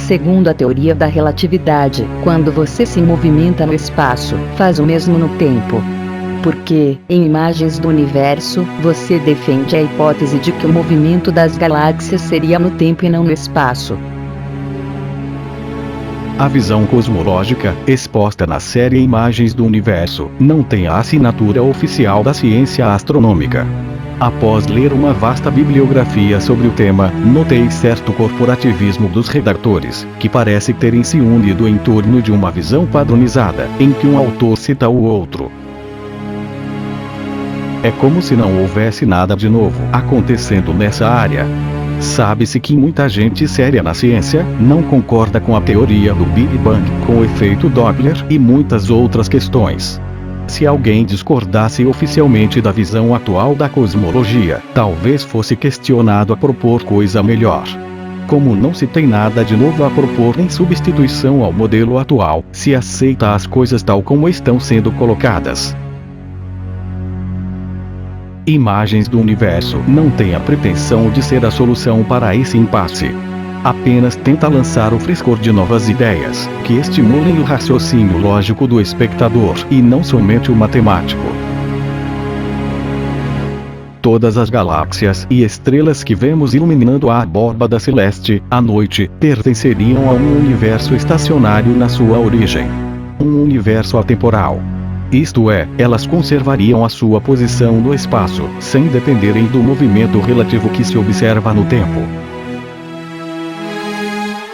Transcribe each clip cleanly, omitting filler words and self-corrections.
Segundo a teoria da relatividade, quando você se movimenta no espaço, faz o mesmo no tempo. Porque, em Imagens do Universo, você defende a hipótese de que o movimento das galáxias seria no tempo e não no espaço. A visão cosmológica, exposta na série Imagens do Universo, não tem a assinatura oficial da ciência astronômica. Após ler uma vasta bibliografia sobre o tema, notei certo corporativismo dos redatores, que parece terem se unido em torno de uma visão padronizada, em que um autor cita o outro. É como se não houvesse nada de novo acontecendo nessa área. Sabe-se que muita gente séria na ciência não concorda com a teoria do Big Bang, com o efeito Doppler e muitas outras questões. Se alguém discordasse oficialmente da visão atual da cosmologia, talvez fosse questionado a propor coisa melhor. Como não se tem nada de novo a propor em substituição ao modelo atual, se aceita as coisas tal como estão sendo colocadas. Imagens do Universo não tem a pretensão de ser a solução para esse impasse. Apenas tenta lançar o frescor de novas ideias, que estimulem o raciocínio lógico do espectador, e não somente o matemático. Todas as galáxias e estrelas que vemos iluminando a abóbada celeste, à noite, pertenceriam a um universo estacionário na sua origem. Um universo atemporal. Isto é, elas conservariam a sua posição no espaço, sem dependerem do movimento relativo que se observa no tempo.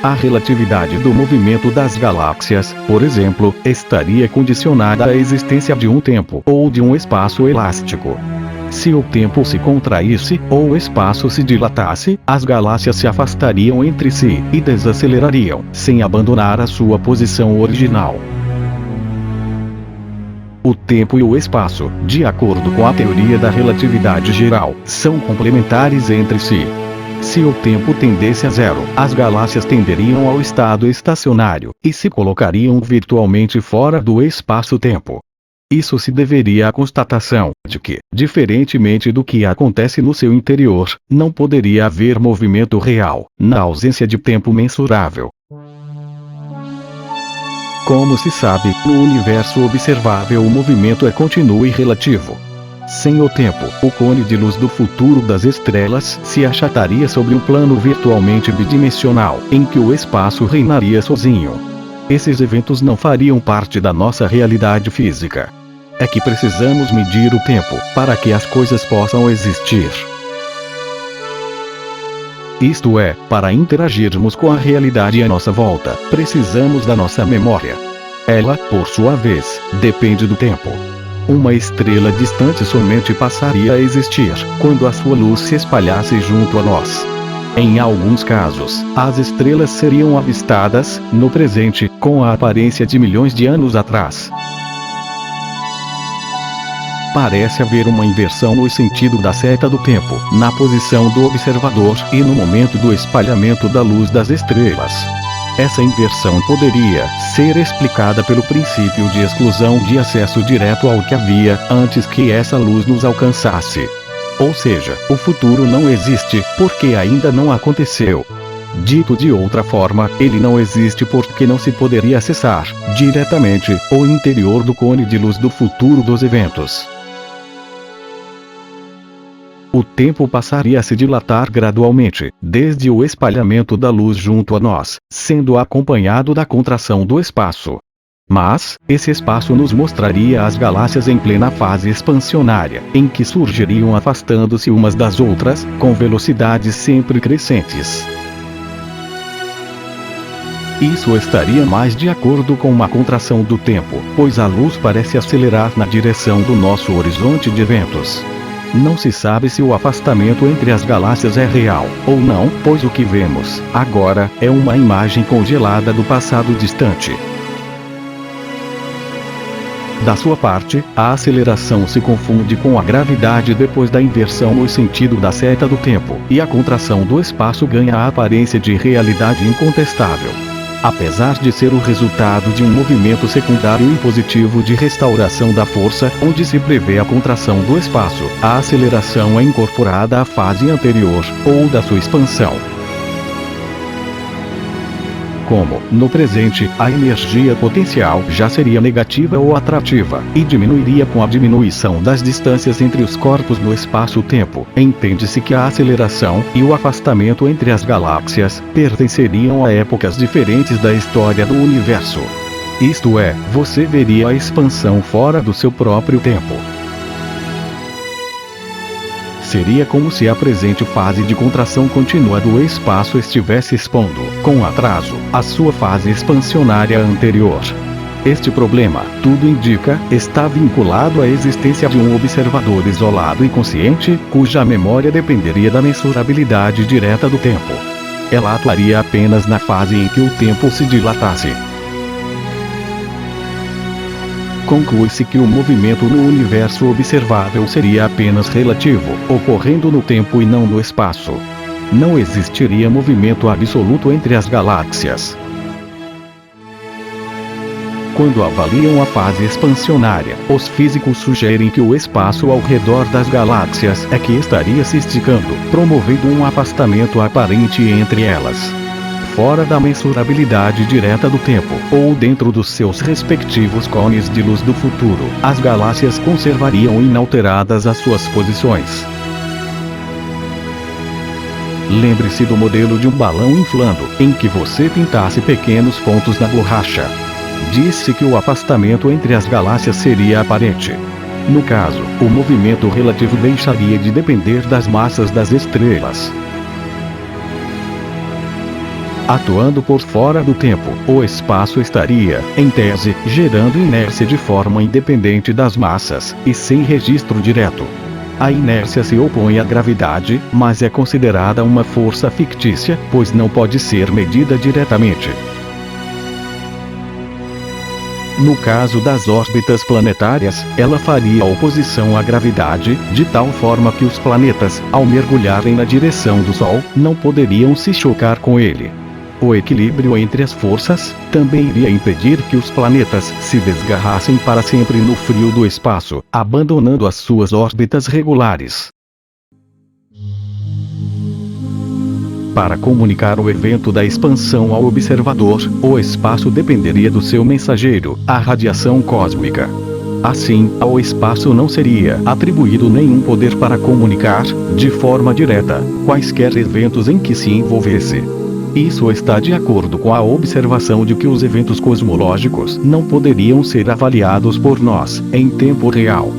A relatividade do movimento das galáxias, por exemplo, estaria condicionada à existência de um tempo ou de um espaço elástico. Se o tempo se contraísse, ou o espaço se dilatasse, as galáxias se afastariam entre si e desacelerariam, sem abandonar a sua posição original. O tempo e o espaço, de acordo com a teoria da relatividade geral, são complementares entre si. Se o tempo tendesse a zero, as galáxias tenderiam ao estado estacionário, e se colocariam virtualmente fora do espaço-tempo. Isso se deveria à constatação de que, diferentemente do que acontece no seu interior, não poderia haver movimento real, na ausência de tempo mensurável. Como se sabe, no universo observável o movimento é contínuo e relativo. Sem o tempo, o cone de luz do futuro das estrelas se achataria sobre um plano virtualmente bidimensional, em que o espaço reinaria sozinho. Esses eventos não fariam parte da nossa realidade física. É que precisamos medir o tempo, para que as coisas possam existir. Isto é, para interagirmos com a realidade à nossa volta, precisamos da nossa memória. Ela, por sua vez, depende do tempo. Uma estrela distante somente passaria a existir quando a sua luz se espalhasse junto a nós. Em alguns casos, as estrelas seriam avistadas, no presente, com a aparência de milhões de anos atrás. Parece haver uma inversão no sentido da seta do tempo, na posição do observador e no momento do espalhamento da luz das estrelas. Essa inversão poderia ser explicada pelo princípio de exclusão de acesso direto ao que havia antes que essa luz nos alcançasse. Ou seja, o futuro não existe porque ainda não aconteceu. Dito de outra forma, ele não existe porque não se poderia acessar, diretamente, o interior do cone de luz do futuro dos eventos. O tempo passaria a se dilatar gradualmente, desde o espalhamento da luz junto a nós, sendo acompanhado da contração do espaço. Mas, esse espaço nos mostraria as galáxias em plena fase expansionária, em que surgiriam afastando-se umas das outras, com velocidades sempre crescentes. Isso estaria mais de acordo com uma contração do tempo, pois a luz parece acelerar na direção do nosso horizonte de eventos. Não se sabe se o afastamento entre as galáxias é real, ou não, pois o que vemos, agora, é uma imagem congelada do passado distante. Da sua parte, a aceleração se confunde com a gravidade depois da inversão no sentido da seta do tempo, e a contração do espaço ganha a aparência de realidade incontestável. Apesar de ser o resultado de um movimento secundário impositivo de restauração da força, onde se prevê a contração do espaço, a aceleração é incorporada à fase anterior, ou da sua expansão. como, no presente, a energia potencial já seria negativa ou atrativa, e diminuiria com a diminuição das distâncias entre os corpos no espaço-tempo. Entende-se que a aceleração e o afastamento entre as galáxias pertenceriam a épocas diferentes da história do universo. Isto é, você veria a expansão fora do seu próprio tempo. Seria como se a presente fase de contração contínua do espaço estivesse expondo, com atraso, a sua fase expansionária anterior. Este problema, tudo indica, está vinculado à existência de um observador isolado e consciente, cuja memória dependeria da mensurabilidade direta do tempo. Ela atuaria apenas na fase em que o tempo se dilatasse. Conclui-se que o movimento no universo observável seria apenas relativo, ocorrendo no tempo e não no espaço. Não existiria movimento absoluto entre as galáxias. Quando avaliam a fase expansionária, os físicos sugerem que o espaço ao redor das galáxias é que estaria se esticando, promovendo um afastamento aparente entre elas. Fora da mensurabilidade direta do tempo, ou dentro dos seus respectivos cones de luz do futuro, as galáxias conservariam inalteradas as suas posições. Lembre-se do modelo de um balão inflando, em que você pintasse pequenos pontos na borracha. Disse que o afastamento entre as galáxias seria aparente. No caso, o movimento relativo deixaria de depender das massas das estrelas. Atuando por fora do tempo, o espaço estaria, em tese, gerando inércia de forma independente das massas, e sem registro direto. A inércia se opõe à gravidade, mas é considerada uma força fictícia, pois não pode ser medida diretamente. No caso das órbitas planetárias, ela faria oposição à gravidade, de tal forma que os planetas, ao mergulharem na direção do Sol, não poderiam se chocar com ele. O equilíbrio entre as forças também iria impedir que os planetas se desgarrassem para sempre no frio do espaço, abandonando as suas órbitas regulares. Para comunicar o evento da expansão ao observador, o espaço dependeria do seu mensageiro, a radiação cósmica. Assim, ao espaço não seria atribuído nenhum poder para comunicar, de forma direta, quaisquer eventos em que se envolvesse. Isso está de acordo com a observação de que os eventos cosmológicos não poderiam ser avaliados por nós, em tempo real.